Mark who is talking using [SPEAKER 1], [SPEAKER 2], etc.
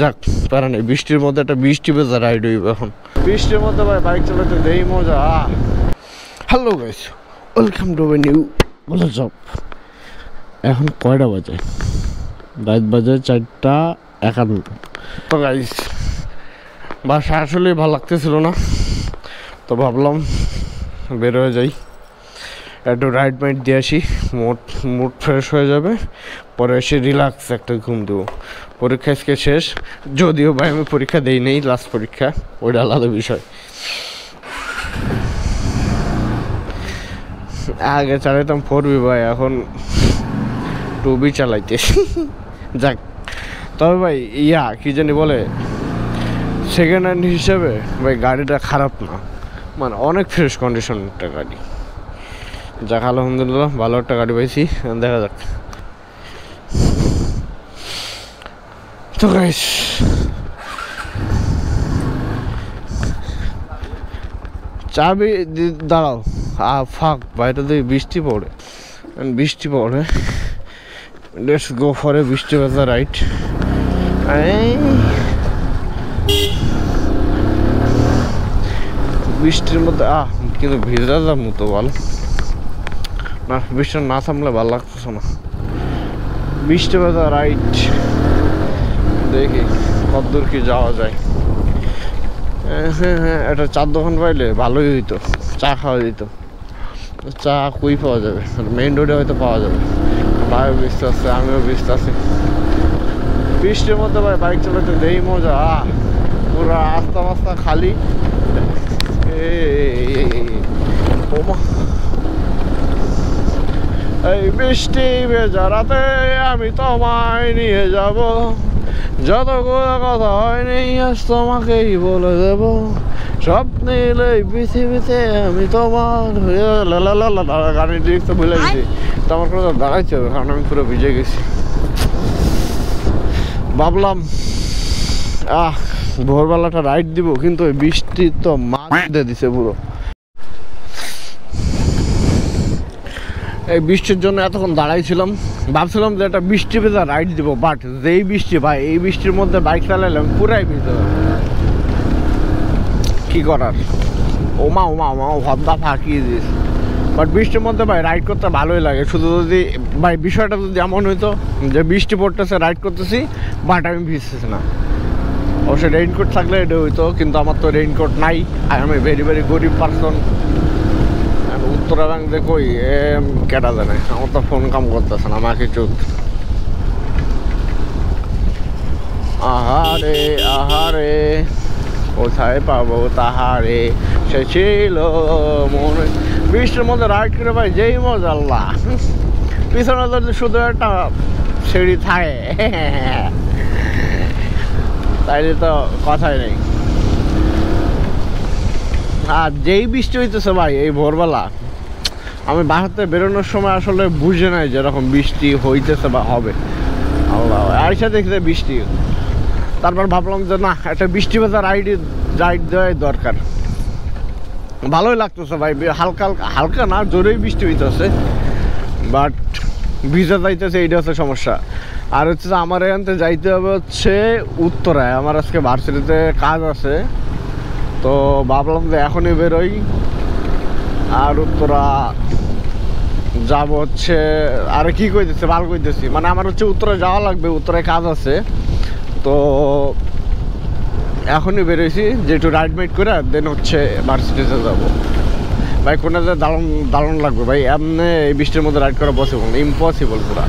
[SPEAKER 1] যাক প্যারা নেই, বৃষ্টির মধ্যে একটা বৃষ্টি ভেজা রাইড হইব এখন। বৃষ্টির মধ্যে ভাই বাইক চালাতে দেই মজা। Hello guys, welcome to my new blog. এখন কয়টা বাজে? রাত বাজে 4:51। তো গাইস বাসা আসলে ভালো লাগতেছিল না, তো ভাবলাম বের হয়ে যাই, একটু রাইড মাইড দিয়ে আসি, মুড ফ্রেশ হয়ে যাবে, পরে এসে রিল্যাক্স একটা ঘুম দেবো। পরীক্ষা আজকে শেষ, যদিও ভাই আমি পরীক্ষা দেই নেই, লাস্ট পরীক্ষা, ওইটা আলাদা বিষয়। আগে চালাইতাম 4B ভাই, এখন 2B চালাইতে। যাক, তবে ভাই কি জানি বলে, সেকেন্ড হ্যান্ড হিসেবে ভাই গাড়িটা খারাপ না, মানে অনেক ফ্রেশ কন্ডিশন একটা গাড়ি। যাক আলহামদুলিল্লাহ ভালো একটা গাড়ি পাইছি, দেখা যাক। তো গাইস চাবি দাঁড়াও, ফাঁক বাইরে দিয়ে বৃষ্টি পড়ে, লেটস গো ফর এ বৃষ্টি ভেজা রাইড। বৃষ্টির মধ্যে কিন্তু ভিজা যার মতো ভালো না, বৃষ্টি না থামলে ভালো লাগতেছে না। বৃষ্টি ভেজা রাইড, দেখি কতদূর কি যাওয়া যায়। হ্যাঁ, একটা চার দোকান পাইলে ভালোই হইতো, চা খাওয়া যেত। চা কই পাওয়া যাবে? মেইন রোডে হয়তো পাওয়া যাবে। ভাইও ব্যস্ত আছে, আমিও ব্যস্ত আছি। বৃষ্টির মধ্যে ভাই বাইক চালাতে দেই মজা, পুরো আস্তা মাস্তা খালি। এই বৃষ্টি ভেজা রাতে আমি তোমায় নিয়ে যাব, যতগুলো কথা হয়নি আজ তোমাকেই বলে দেব, স্বপ্নের এই পৃথিবীতে আমি তোমার। গাড়ির ডিরেক্ট তো ভুলে গেছি, তো আমার কোনো দাঁড়াইতে হবে, কারণ আমি পুরো ভিজে গেছি। ভাবলাম ভোরবেলাটা রাইড দিব, কিন্তু ওই বৃষ্টি তো মাছ দিয়ে দিছে পুরো। এই বৃষ্টির জন্য এতক্ষণ দাঁড়াইছিলাম, ভাবছিলাম যে একটা বৃষ্টি ভেজা রাইড দিব, বাট যেই বৃষ্টি ভাই, এই বৃষ্টির মধ্যে বাইক চালাইলাম পুরাই ভিজে। কি করার, ওমা হদ্দা ফাঁকিয়ে দিস। বাট বৃষ্টির মধ্যে ভাই রাইড করতে ভালোই লাগে, শুধু যদি ভাই বিষয়টা যদি এমন হইতো যে বৃষ্টি পড়তেছে, রাইড করতেছি, বাট আমি ভিজতেছি না। অবশ্যই রেইনকোট থাকলে এটা হইতো, কিন্তু আমার তো রেইনকোট নাই, আর আমি ভেরি ভেরি গরিব পার্সন। উত্তরাবাং দেখোই কেটা জানে, আমার তো ফোন কাম করতেছে না, আমাকে চুত। আহারে কোথায় পাবো তাহারে, সে ছিল মনে। বৃষ্টির মধ্যে রাইড করে ভাই যেই মজা আল্লাহ। পিছনে যদি শুধু একটা সিঁড়ি থাকে তাইলে তো কথাই নেই। আর যেই বৃষ্টি হইতেছে ভাই এই ভোরবেলা, আমি বাসাতে বেরোনোর সময় আসলে বুঝে নাই যেরকম বৃষ্টি হইতেছে বা হবে। আল্লাহ আইসা দেখতে বৃষ্টি, তারপর ভাবলাম যে না, একটা বৃষ্টি ভেজা রাইড দেওয়াই দরকার। ভালোই লাগতেছে ভাই, হালকা না জোরেই বৃষ্টি হইতেছে, বাট ভিজা যাইতেছে, এইটা হচ্ছে সমস্যা। আর হচ্ছে আমার এখান থেকে যাইতে হবে হচ্ছে উত্তরায়, আমার আজকে ভার্সিটিতে কাজ আছে, তো ভাবলাম যে এখনই বেরোই। আর উত্তরা যাব হচ্ছে, আর কি কইতেছে ভালো কইতেছি, মানে আমার হচ্ছে উত্তরায় যাওয়া লাগবে, উত্তরায় কাজ আছে, তো এখনই বেরোইছি যে একটু রাইড মাইড করে দেন হচ্ছে ভার্সিটিতে যাবো। ভাই কোনটা দারুণ লাগবে ভাই, এমনি এই বৃষ্টির মধ্যে রাইড করা পসিবল, ইম্পসিবল পুরা।